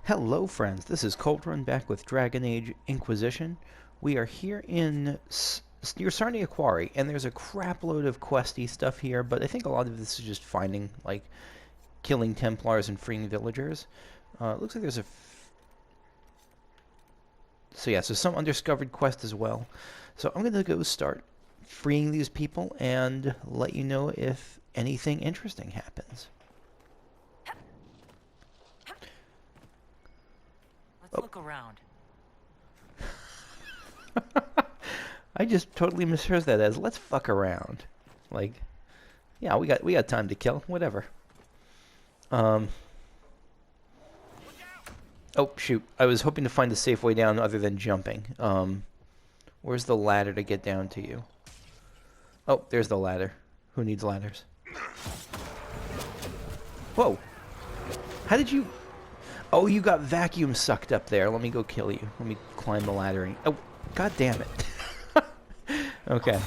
Hello friends, this is Cold back with Dragon Age Inquisition. We are here in near Sahrnia Quarry, and there's a crap load of questy stuff here, but I think a lot of this is just finding, like, killing Templars and freeing villagers. It looks like there's so some undiscovered quest as well. So I'm going to go start freeing these people and let you know if anything interesting happens. Let's look around. I just totally misheard that as let's fuck around. Like, yeah, we got time to kill, whatever. Oh shoot, I was hoping to find a safe way down other than jumping. Where's the ladder to get down to you? Oh, there's the ladder. Who needs ladders? Whoa. How did you... Oh, you got vacuum sucked up there. Let me go kill you. Let me climb the ladder. Oh, god damn it. Okay.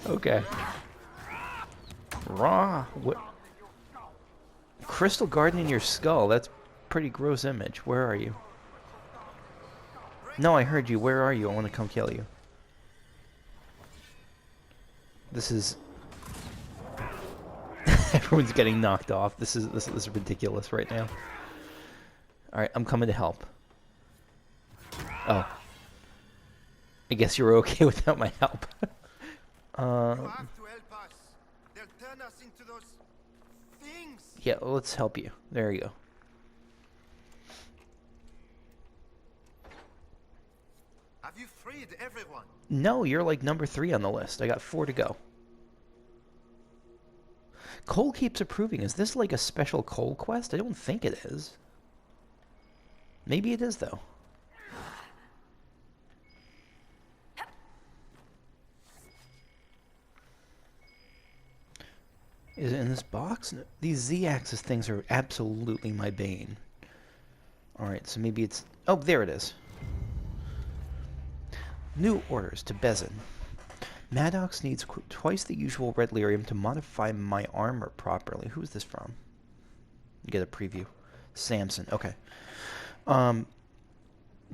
Okay. Raw. What? Crystal garden in your skull. That's pretty gross image. Where are you? No, I heard you. Where are you? I want to come kill you. This is... Everyone's getting knocked off. This is ridiculous right now. Alright, I'm coming to help. Oh. I guess you were okay without my help. Yeah, let's help you. There you go. Have you freed everyone? No, you're like number 3 on the list. I got 4 to go. Cole keeps approving. Is this like a special Cole quest? I don't think it is. Maybe it is, though. Is it in this box? No. These Z-axis things are absolutely my bane. Alright, so maybe it's... Oh, there it is. New orders to Bezin. Maddox needs twice the usual red lyrium to modify my armor properly. Who's this from? Get a preview. Samson. Okay.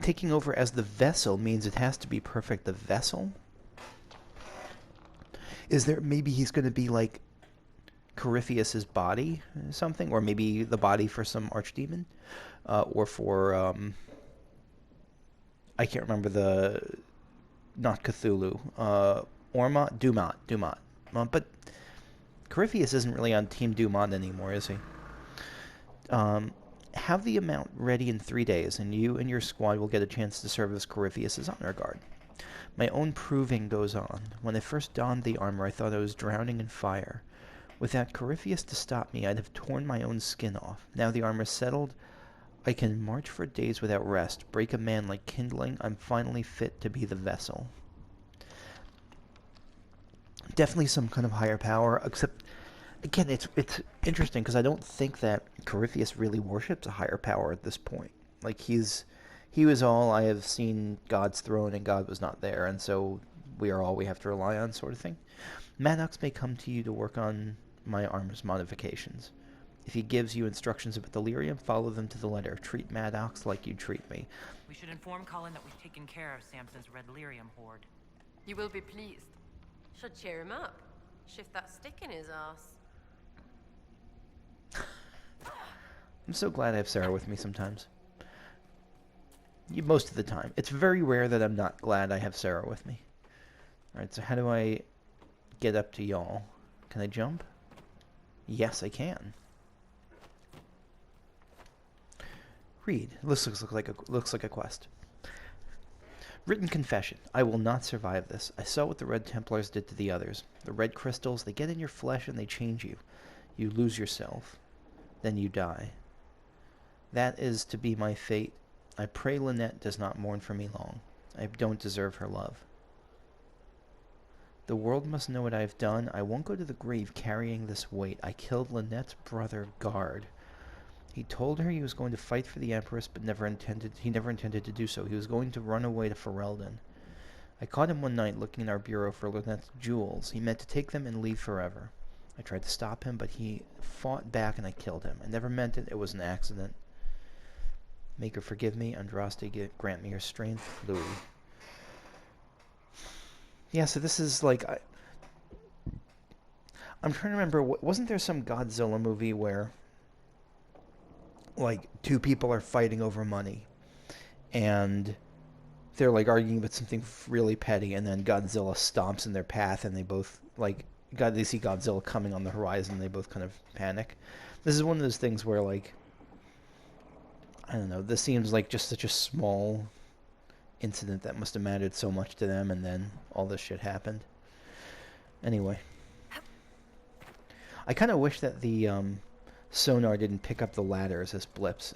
Taking over as the vessel means it has to be perfect. The vessel? Is there... Maybe he's going to be like Corypheus's body or something? Or maybe the body for some archdemon? Or for... I can't remember the... Not Cthulhu. Ormont? Dumont. But Corypheus isn't really on Team Dumont anymore, is he? Have the amount ready in 3 days, and you and your squad will get a chance to serve as Corypheus's honor guard. My own proving goes on. When I first donned the armor, I thought I was drowning in fire. Without Corypheus to stop me, I'd have torn my own skin off. Now the armor's settled, I can march for days without rest, break a man like kindling. I'm finally fit to be the vessel. Definitely some kind of higher power, except, again, it's interesting, because I don't think that Corypheus really worships a higher power at this point. Like, he was all, I have seen God's throne, and God was not there, and so we are all we have to rely on, sort of thing. Maddox may come to you to work on my armor's modifications. If he gives you instructions about the lyrium, follow them to the letter. Treat Maddox like you treat me. We should inform Colin that we've taken care of Samson's red lyrium hoard. You will be pleased. Should cheer him up. Shift that stick in his ass. I'm so glad I have Sarah with me sometimes. Most of the time. It's very rare that I'm not glad I have Sarah with me. Alright, so how do I get up to y'all? Can I jump? Yes, I can. Read. This looks like a quest. Written confession. I will not survive this. I saw what the Red Templars did to the others. The red crystals, they get in your flesh and they change you. You lose yourself. Then you die. That is to be my fate. I pray Lynette does not mourn for me long. I don't deserve her love. The world must know what I have done. I won't go to the grave carrying this weight. I killed Lynette's brother, Guard. He told her he was going to fight for the Empress, but he never intended to do so. He was going to run away to Ferelden. I caught him one night looking in our bureau for Lynette's jewels. He meant to take them and leave forever. I tried to stop him, but he fought back and I killed him. I never meant it. It was an accident. Maker, forgive me. Andraste, grant me your strength. Louis. Yeah, so this is like... I'm trying to remember, wasn't there some Godzilla movie where, like, two people are fighting over money, and they're, like, arguing about something really petty, and then Godzilla stomps in their path, and they both, like, they see Godzilla coming on the horizon, and they both kind of panic. This is one of those things where, like, I don't know, this seems like just such a small incident that must have mattered so much to them, and then all this shit happened. Anyway. I kind of wish that the sonar didn't pick up the ladders as blips.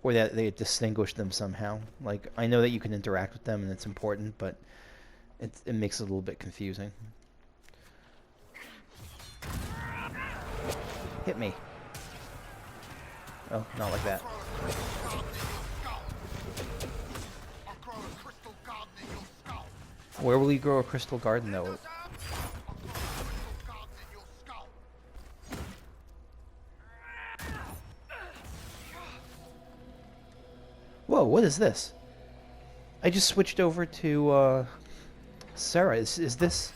Or that they distinguished them somehow. Like, I know that you can interact with them and it's important, but it makes it a little bit confusing. Hit me. Oh, not like that. Where will you grow a crystal garden, though? Whoa, what is this? I just switched over to, Sarah. Is this...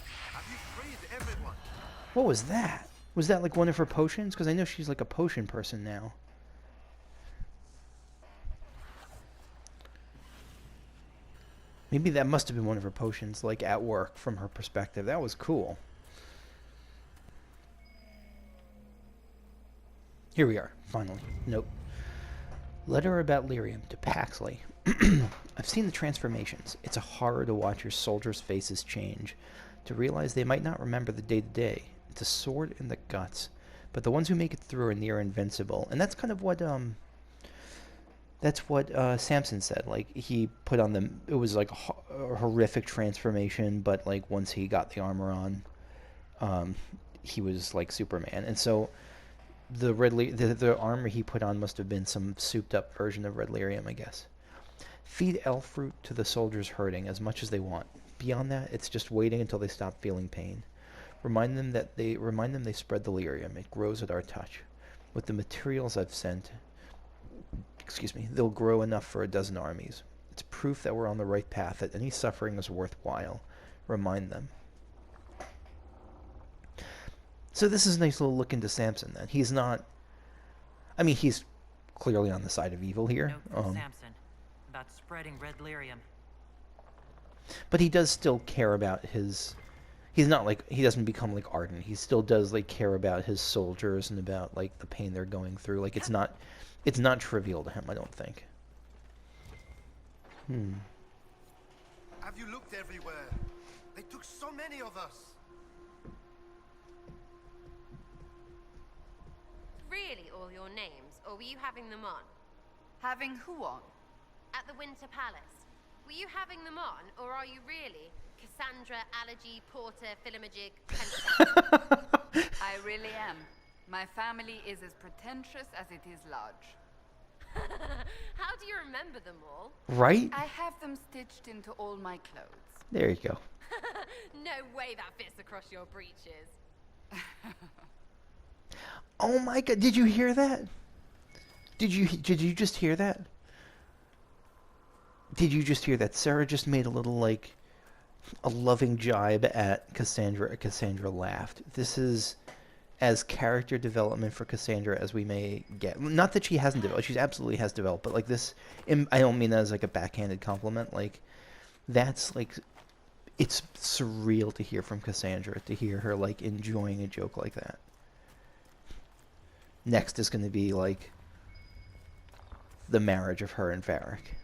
What was that? Was that like one of her potions? Because I know she's like a potion person now. Maybe that must have been one of her potions, like at work, from her perspective. That was cool. Here we are, finally. Nope. Letter about lyrium to Paxley. I've seen the transformations. It's a horror to watch your soldiers' faces change, to realize they might not remember the day-to-day. It's a sword in the guts. But the ones who make it through are near invincible. And that's kind of what, Samson said. Like, he put on the... It was like a horrific transformation, but, like, once he got the armor on, he was like Superman. And so... The armor he put on must have been some souped-up version of red lyrium, I guess. Feed elf fruit to the soldiers hurting as much as they want. Beyond that, it's just waiting until they stop feeling pain. Remind them they spread the lyrium. It grows at our touch. With the materials I've sent, they'll grow enough for a dozen armies. It's proof that we're on the right path, that any suffering is worthwhile. Remind them. So this is a nice little look into Samson, then. He's not... I mean, he's clearly on the side of evil here. Note from Samson about spreading red lyrium. But he does still care about his... He's not like... He doesn't become like Arden. He still does, like, care about his soldiers and about, like, the pain they're going through. Like, it's not trivial to him, I don't think. Have you looked everywhere? They took so many of us. Really all your names, or were you having them on? Having who on? At the Winter Palace. Were you having them on, or are you really Cassandra, Allergy, Porter, Philimagig, Pentagon? I really am. My family is as pretentious as it is large. How do you remember them all? Right? I have them stitched into all my clothes. There you go. No way that fits across your breeches. Oh my god, did you hear that? Did you just hear that? Did you just hear that? Sarah just made a little, like, a loving jibe at Cassandra. Cassandra laughed. This is as character development for Cassandra as we may get. Not that she hasn't developed. She absolutely has developed. But, like, this... I don't mean that as, like, a backhanded compliment. Like, that's, like... It's surreal to hear from Cassandra. To hear her, like, enjoying a joke like that. Next is going to be, like, the marriage of her and Varric.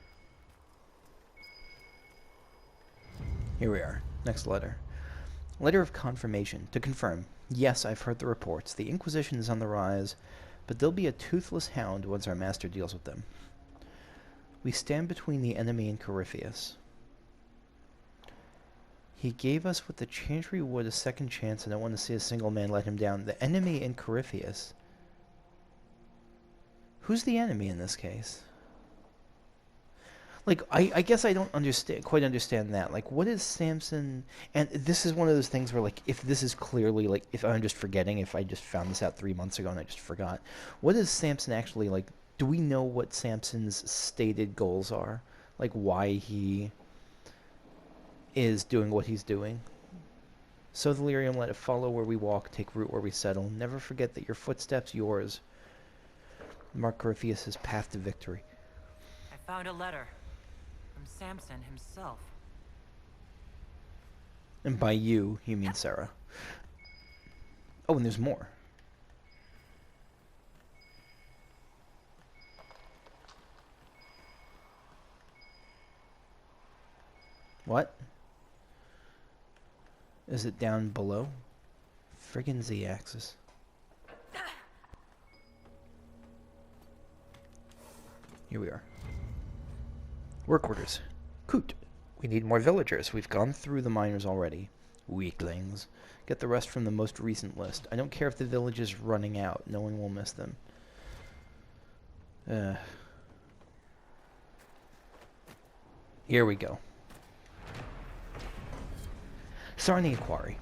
Here we are. Next letter. Letter of confirmation. To confirm. Yes, I've heard the reports. The Inquisition is on the rise, but there'll be a toothless hound once our master deals with them. We stand between the enemy and Corypheus. He gave us with the Chantry Wood a second chance, and I don't want to see a single man let him down. The enemy and Corypheus... Who's the enemy in this case? Like, I guess I don't quite understand that. Like, what is Samson? And this is one of those things where, like, if this is clearly, like, if I'm just forgetting, if I just found this out 3 months ago and I just forgot, what is Samson actually, like, do we know what Samson's stated goals are? Like, why he is doing what he's doing? Sow the lyrium, let it follow where we walk, take root where we settle. Never forget that your footsteps, yours, mark Corypheus' path to victory. I found a letter from Samson himself. And by you mean Sarah. Oh, and there's more. What? Is it down below? Friggin' Z-axis. Here we are. Work orders. Coot. We need more villagers. We've gone through the miners already. Weaklings. Get the rest from the most recent list. I don't care if the village is running out. No one will miss them. Here we go. Sahrnia Quarry.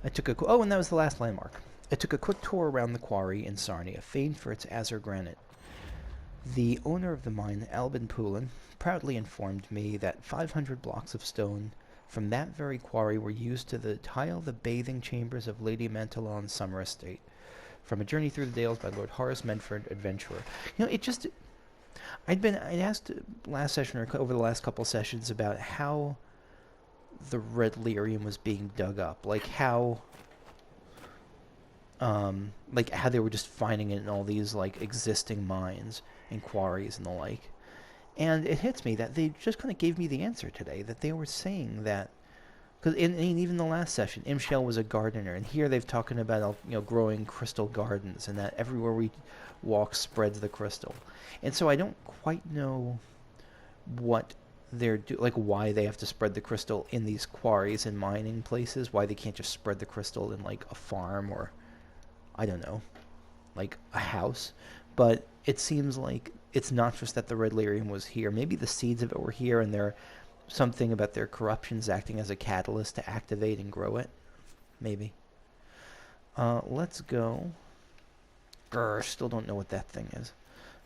I took a... Oh, and that was the last landmark. I took a quick tour around the quarry in Sahrnia, famed for its azure granite. The owner of the mine, Mistress Poulin, proudly informed me that 500 blocks of stone from that very quarry were used to tile the bathing chambers of Lady Mantelon's summer estate. From A Journey Through the Dales by Lord Horace Medford, Adventurer. You know, it just... I'd asked last session, or over the last couple sessions, about how the red lyrium was being dug up. Like how they were just finding it in all these, like, existing mines and quarries and the like. And it hits me that they just kind of gave me the answer today, that they were saying that, because in even the last session, Imshel was a gardener, and here they've talking about, you know, growing crystal gardens, and that everywhere we walk spreads the crystal. And so I don't quite know what they're why they have to spread the crystal in these quarries and mining places, why they can't just spread the crystal in, like, a farm or, I don't know, like a house. But it seems like it's not just that the red lyrium was here. Maybe the seeds of it were here, and they're something about their corruptions acting as a catalyst to activate and grow it. Maybe. Let's go. Still don't know what that thing is.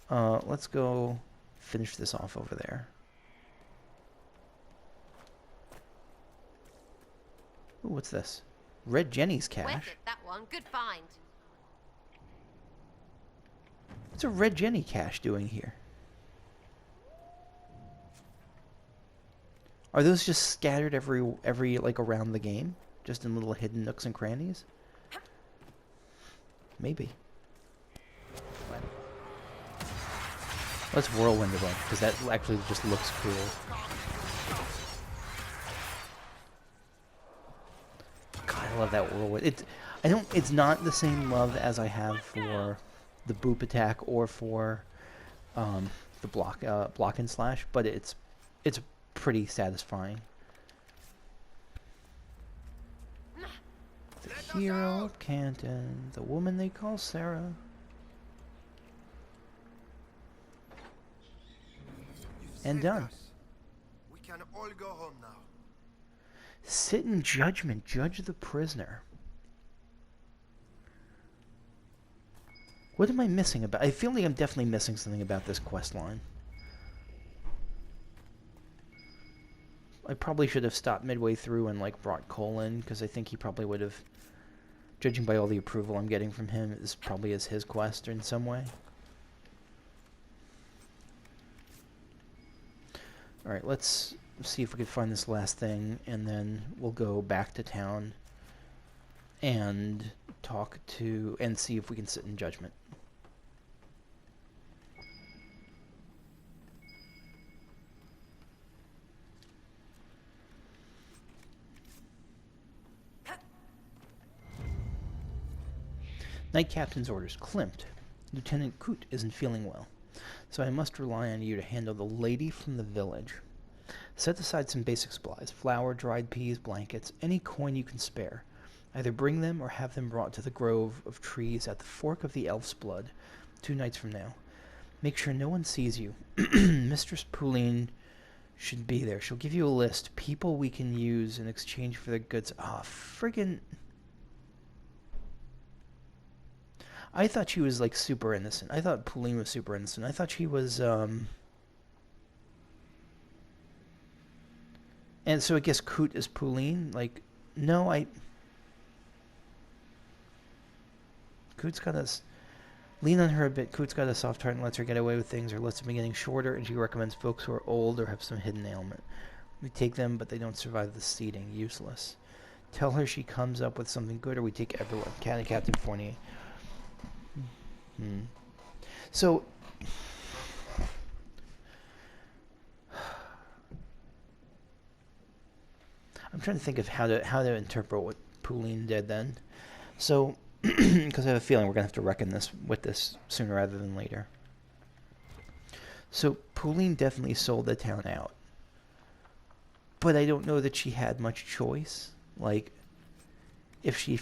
Let's go finish this off over there. Ooh, what's this? Red Jenny's cache. Wicked, that one. Good find. What's a Red Jenny cache doing here? Are those just scattered every like around the game? Just in little hidden nooks and crannies? Maybe. Let's whirlwind a bunch, because that actually just looks cool. God, I love that whirlwind. It's not the same love as I have for the boop attack or for the block and slash, but it's pretty satisfying. The hero of Canton, the woman they call Sarah. And done. We can all go home now. Sit in judgment, judge the prisoner. What am I missing about? I feel like I'm definitely missing something about this quest line. I probably should have stopped midway through and, like, brought Cole in, because I think he probably would have, judging by all the approval I'm getting from him, this probably is his quest in some way. Alright, let's see if we can find this last thing, and then we'll go back to town and and see if we can sit in judgment. Knight Captain's orders. Klimt. Lieutenant Coot isn't feeling well, so I must rely on you to handle the lady from the village. Set aside some basic supplies, flour, dried peas, blankets, any coin you can spare. Either bring them or have them brought to the grove of trees at the fork of the Elf's Blood, 2 nights from now. Make sure no one sees you. Mistress Poulin should be there. She'll give you a list. People we can use in exchange for their goods. Ah, friggin'. I thought she was, like, super innocent. I thought Poulin was super innocent. I thought she was, And so I guess Coot is Poulin? Like, no, Coot's got us... Lean on her a bit. Coot's got a soft heart and lets her get away with things. Her lists have been getting shorter, and she recommends folks who are old or have some hidden ailment. We take them, but they don't survive the seeding. Useless. Tell her she comes up with something good, or we take everyone. Captain Fournier. So... I'm trying to think of how to interpret what Poulin did then. So... because I have a feeling we're going to have to reckon with this sooner rather than later. So Poulin definitely sold the town out. But I don't know that she had much choice. Like, if she...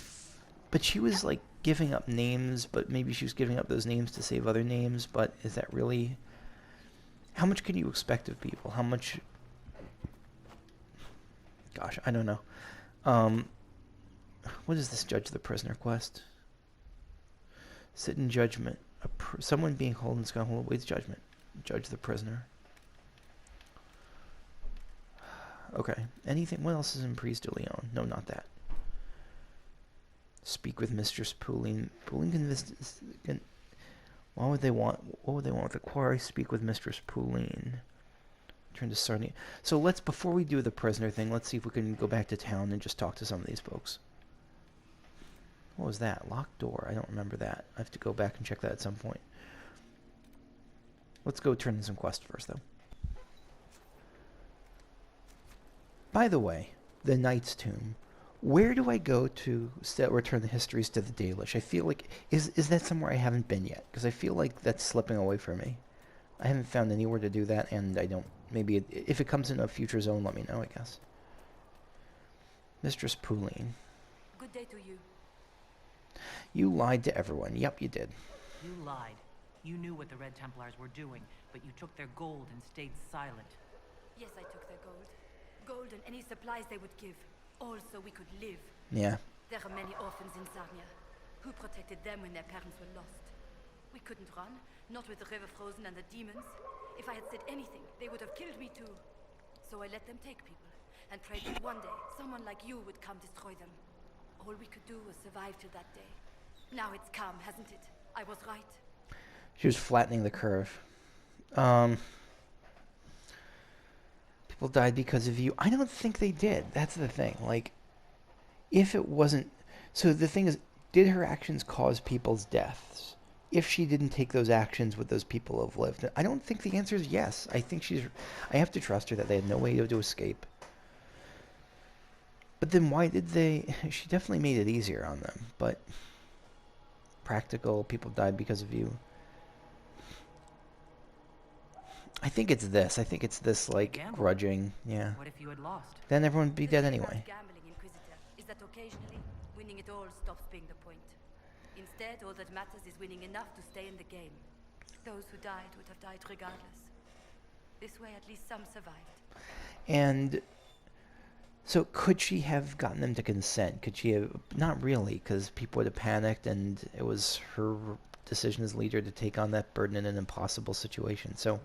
but she was, like, giving up names, but maybe she was giving up those names to save other names, but is that really... How much can you expect of people? How much... Gosh, I don't know. What is this Judge the Prisoner quest? Sit in judgment. Someone being held in scorn awaits judgment. Judge the prisoner. Okay. Anything? What else is in Prise de Leon? No, not that. Speak with Mistress Poulin. Poulin can... What would they want with the Quarry? Speak with Mistress Poulin. Turn to Sahrnia. So let's, before we do the prisoner thing, let's see if we can go back to town and just talk to some of these folks. What was that? Locked door. I don't remember that. I have to go back and check that at some point. Let's go turn in some quests first, though. By the way, the Knight's Tomb. Where do I go to return the histories to the Dalish? I feel like... Is that somewhere I haven't been yet? Because I feel like that's slipping away from me. I haven't found anywhere to do that, and I don't... Maybe if it comes in a future zone, let me know, I guess. Mistress Poulin. Good day to you. You lied to everyone. Yep, you did. You lied. You knew what the Red Templars were doing, but you took their gold and stayed silent. Yes, I took their gold. Gold and any supplies they would give. All so we could live. Yeah. There are many orphans in Sahrnia. Who protected them when their parents were lost? We couldn't run, not with the river frozen and the demons. If I had said anything, they would have killed me too. So I let them take people, and prayed that one day, someone like you would come destroy them. All we could do was survive till that day. Now it's come, hasn't it? I was right. She was flattening the curve. People died because of you. I don't think they did. That's the thing. Like, if it wasn't... So the thing is, did her actions cause people's deaths? If she didn't take those actions, would those people have lived? I don't think the answer is yes. I think she's... I have to trust her that they had no way to escape. But then why did they... She definitely made it easier on them, but... Practical, people died because of you. I think it's this. I think it's this, like, grudging. Yeah. What if you had lost? Then everyone would be dead anyway. Gambling, Inquisitor, is that occasionally winning it all stops being the point. Instead, all that matters is winning enough to stay in the game. Those who died would have died regardless. This way, at least some survived. And so could she have gotten them to consent? Could she have... Not really, because people would have panicked, and it was her decision as leader to take on that burden in an impossible situation. So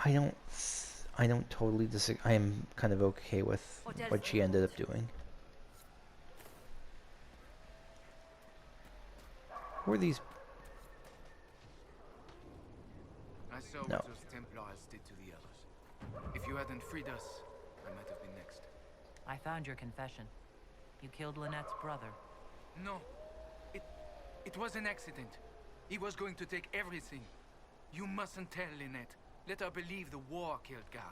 I don't totally disagree. I am kind of okay with what she ended up doing. Who are these? I saw No. what those Templars did to the others. If you hadn't freed us, I might have been next. I found your confession. You killed Lynette's brother. No. It was an accident. He was going to take everything. You mustn't tell Lynette. Let her believe the war killed Guard.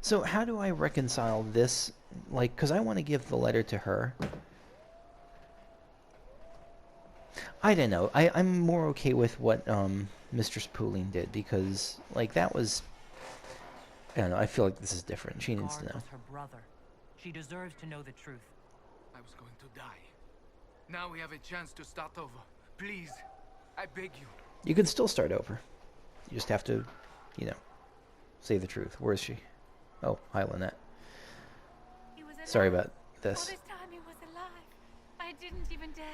So how do I reconcile this? Like, because I want to give the letter to her. I don't know. I'm more okay with what Mistress Poulin did, because, like, that was... I don't know. I feel like this is different. She needs to Guard know. was her brother. She deserves to know the truth. I was going to die. Now we have a chance to start over. Please, I beg you. You can still start over. You just have to, you know, say the truth. Where is she? Oh, hi, Lynette. He was Sorry alive. about this. All this time he was alive. I didn't even dare.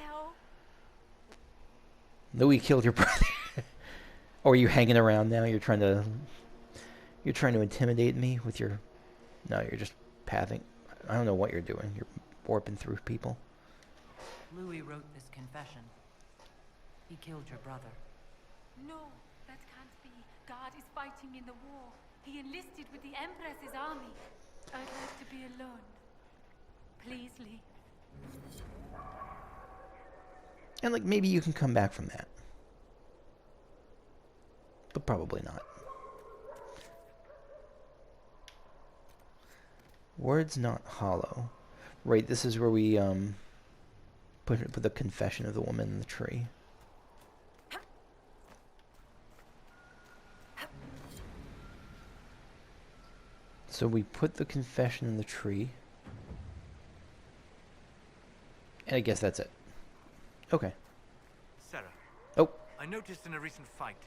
Louis killed your brother. Or are you hanging around now? You're trying to intimidate me with your... No, you're just pathing. I don't know what you're doing. You're warping through people. Louis wrote this confession. He killed your brother. No, that can't be. God is fighting in the war. He enlisted with the Empress's army. I'd like to be alone. Please leave. And, like, maybe you can come back from that. But probably not. Words not hollow. Right, this is where we, put the confession of the woman in the tree. So we put the confession in the tree. And I guess that's it. Okay. Sarah, Oh, I noticed in a recent fight,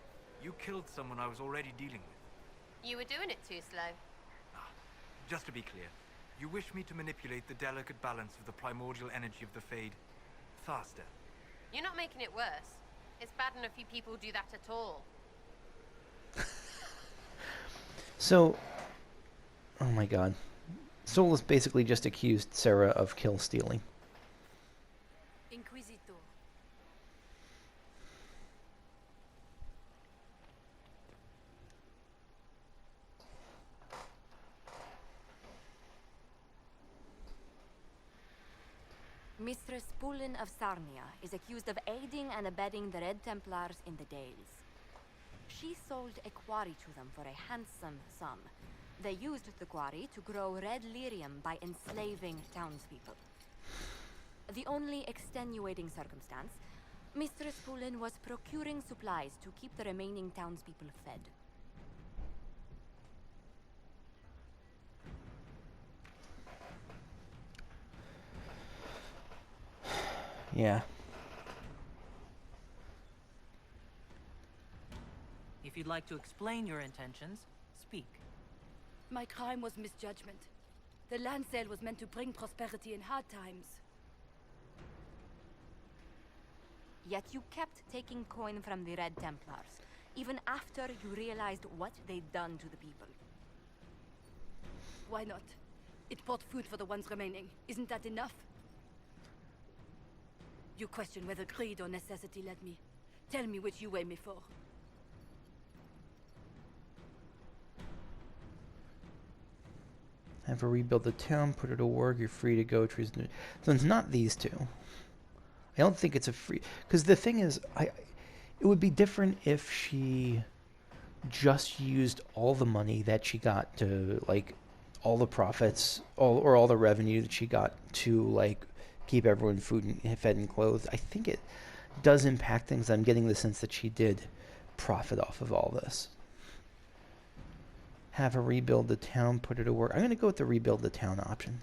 you killed someone I was already dealing with. You were doing it too slow. Just to be clear, you wish me to manipulate the delicate balance of the primordial energy of the Fade faster. You're not making it worse. It's bad enough you people do that at all. so... Oh my god. Solus basically just accused Sarah of kill stealing. Inquisitor. Mistress Poulin of Sahrnia is accused of aiding and abetting the Red Templars in the Dales. She sold a quarry to them for a handsome sum. They used the quarry to grow red lyrium by enslaving townspeople. The only extenuating circumstance, Mistress Poulin was procuring supplies to keep the remaining townspeople fed. Yeah. If you'd like to explain your intentions, speak. My crime was misjudgment. The land sale was meant to bring prosperity in hard times. Yet you kept taking coin from the Red Templars, even after you realized what they'd done to the people. Why not? It bought food for the ones remaining. Isn't that enough? You question whether greed or necessity led me. Tell me which you weigh me for. Have her rebuild the town, put her to work, you're free to go. So it's not these two. I don't think it's a free... Because the thing is, it would be different if she just used all the money that she got to, like, all the profits, all the revenue that she got to, like, keep everyone fed and clothed. I think it does impact things. I'm getting the sense that she did profit off of all this. Have her rebuild the town, put her to work. I'm going to go with the rebuild the town option.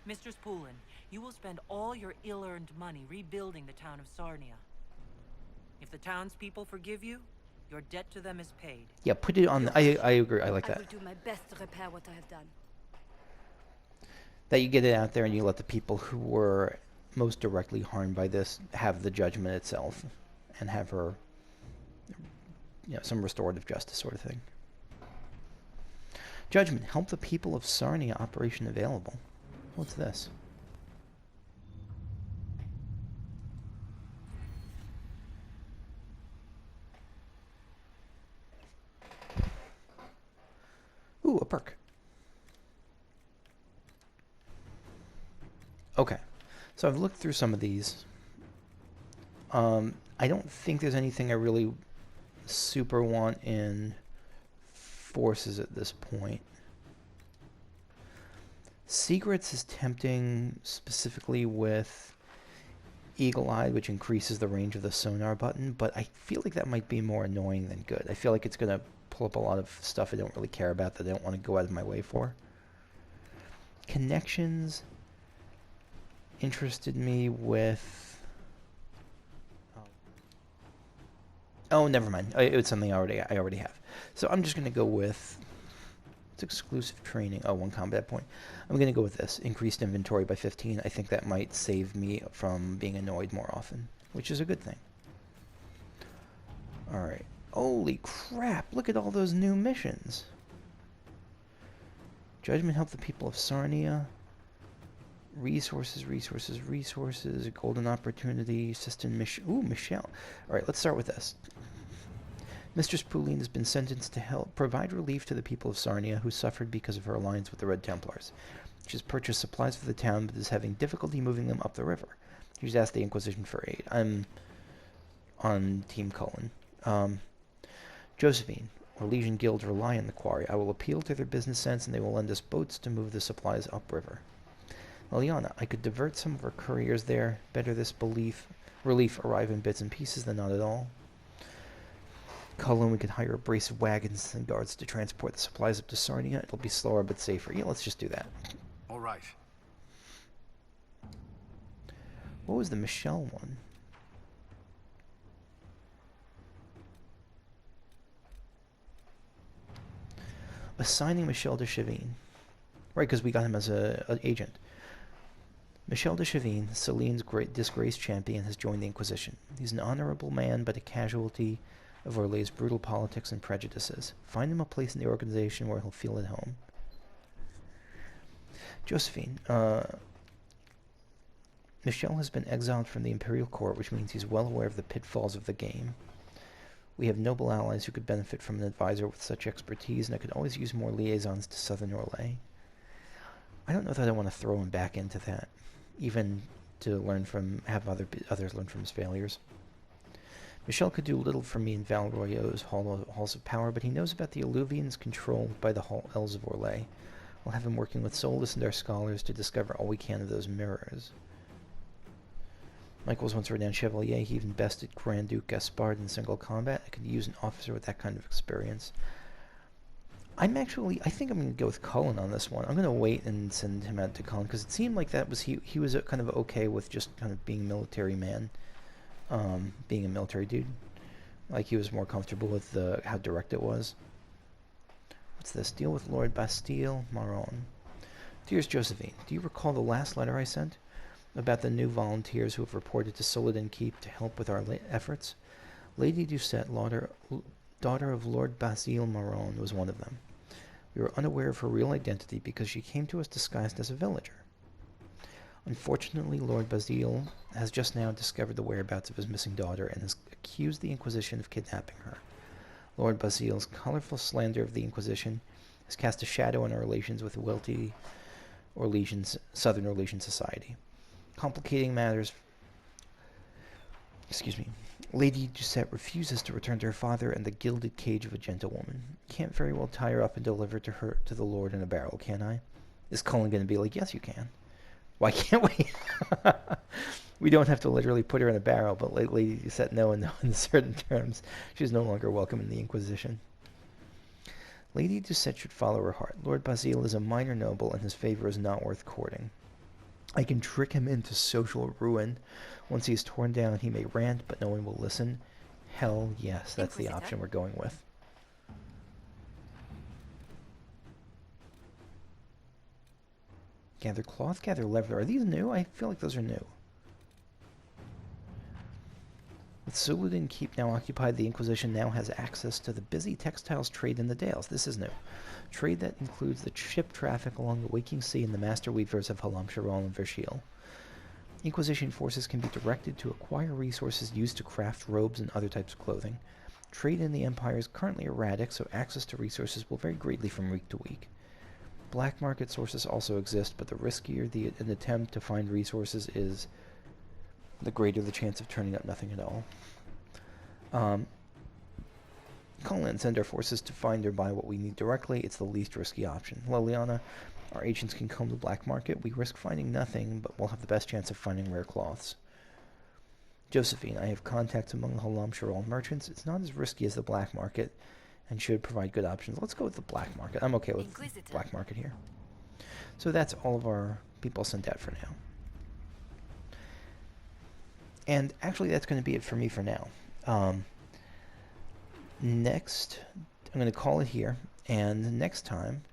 Mistress Poulin, you will spend all your ill-earned money rebuilding the town of Sahrnia. If the townspeople forgive you, your debt to them is paid. Yeah, put it on... I agree. I like I that. will do my best to repair what I have done. That you get it out there and you let the people who were most directly harmed by this have the judgment itself and have her, you know, some restorative justice sort of thing. Judgment. Help the people of Sahrnia. Operation available. What's this? Ooh, a perk. Okay. So I've looked through some of these. I don't think there's anything I really super want in forces at this point. Secrets is tempting, specifically with Eagle-Eyed, which increases the range of the sonar button, but I feel like that might be more annoying than good. I feel like it's going to pull up a lot of stuff I don't really care about that I don't want to go out of my way for. Connections interested me with Oh, never mind. It's something I already have. So I'm just going to go with... It's exclusive training. Oh, 1 combat point. I'm going to go with this. Increased inventory by 15. I think that might save me from being annoyed more often, which is a good thing. Alright. Holy crap, look at all those new missions. Judgment help the people of Sahrnia. Resources, resources, resources. Golden opportunity. Assistant mission. Ooh, Michelle. Alright, let's start with this. Mistress Poulin has been sentenced to help provide relief to the people of Sahrnia who suffered because of her alliance with the Red Templars. She has purchased supplies for the town, but is having difficulty moving them up the river. She's asked the Inquisition for aid. I'm on Team Cullen. Josephine, or Legion guilds rely on the Quarry. I will appeal to their business sense, and they will lend us boats to move the supplies upriver. Liliana, I could divert some of our couriers there. Better this relief arrive in bits and pieces than not at all. Cullen, we could hire a brace of wagons and guards to transport the supplies up to Sahrnia. It'll be slower but safer. Yeah, let's just do that. All right. What was the Michelle one? Assigning Michelle to Shavine. Right, because we got him as an agent. Michel de Chavine, Celine's great disgraced champion, has joined the Inquisition. He's an honorable man, but a casualty of Orlay's brutal politics and prejudices. Find him a place in the organization where he'll feel at home. Josephine, Michel has been exiled from the Imperial Court, which means he's well aware of the pitfalls of the game. We have noble allies who could benefit from an advisor with such expertise, and I could always use more liaisons to Southern Orlais. I don't know that I want to throw him back into that, even to learn from, have others learn from his failures. Michel could do little for me in Valroyo's halls of power, but he knows about the Alluvians controlled by the elves of Orlais. I'll have him working with Solus and our scholars to discover all we can of those mirrors. Michael was once a renowned chevalier. He even bested Grand Duke Gaspard in single combat. I could use an officer with that kind of experience. I think I'm going to go with Cullen on this one. I'm going to wait and send him out to Cullen, because it seemed like that was he was kind of okay with just kind of being a military man, being a military dude. Like, he was more comfortable with how direct it was. What's this? Deal with Lord Bastille Maron. Dearest Josephine, do you recall the last letter I sent about the new volunteers who have reported to Soledin Keep to help with our efforts? Lady Doucette, daughter of Lord Basile Maron, was one of them. We were unaware of her real identity because she came to us disguised as a villager. Unfortunately, Lord Basile has just now discovered the whereabouts of his missing daughter and has accused the Inquisition of kidnapping her. Lord Basile's colorful slander of the Inquisition has cast a shadow on our relations with the wealthy Southern Orlesian society. Complicating matters... Lady Doucette refuses to return to her father and the gilded cage of a gentlewoman. Can't very well tie her up and deliver her to the Lord in a barrel, can I? Is Cullen going to be like, yes, you can? Why can't we? We don't have to literally put her in a barrel, but Lady Doucette no in certain terms. She's no longer welcome in the Inquisition. Lady Doucette should follow her heart. Lord Basile is a minor noble, and his favor is not worth courting. I can trick him into social ruin. Once he is torn down, he may rant, but no one will listen. Hell yes, that's the option we're going with. Gather cloth, gather leather. Are these new? I feel like those are new. With Soledin Keep now occupied, the Inquisition now has access to the busy textiles trade in the Dales. This is new. Trade that includes the ship traffic along the Waking Sea and the master weavers of Halam Sharal and Verschil. Inquisition forces can be directed to acquire resources used to craft robes and other types of clothing. Trade in the Empire is currently erratic, so access to resources will vary greatly from week to week. Black market sources also exist, but the riskier an attempt to find resources is, the greater the chance of turning up nothing at all. Call in, send our forces to find or buy what we need directly. It's the least risky option. Liliana, our agents can comb the black market. We risk finding nothing, but we'll have the best chance of finding rare cloths. Josephine, I have contacts among the Halam Sharal merchants. It's not as risky as the black market and should provide good options. Let's go with the black market. I'm okay with the black market here. So that's all of our people sent out for now. And actually, that's going to be it for me for now. next, I'm going to call it here, and next time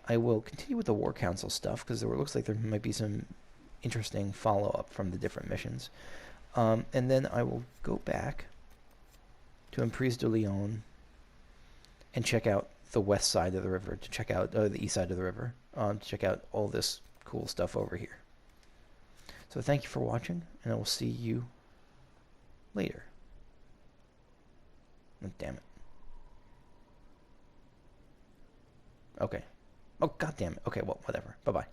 I will continue with the War Council stuff, because it looks like there might be some interesting follow-up from the different missions. And then I will go back to Emprise de Lyon and check out the west side of the river, to check out the east side of the river, to check out all this cool stuff over here. So thank you for watching, and I will see you later. Oh, damn it. Okay. Oh, god damn it. Okay, well, whatever. Bye-bye.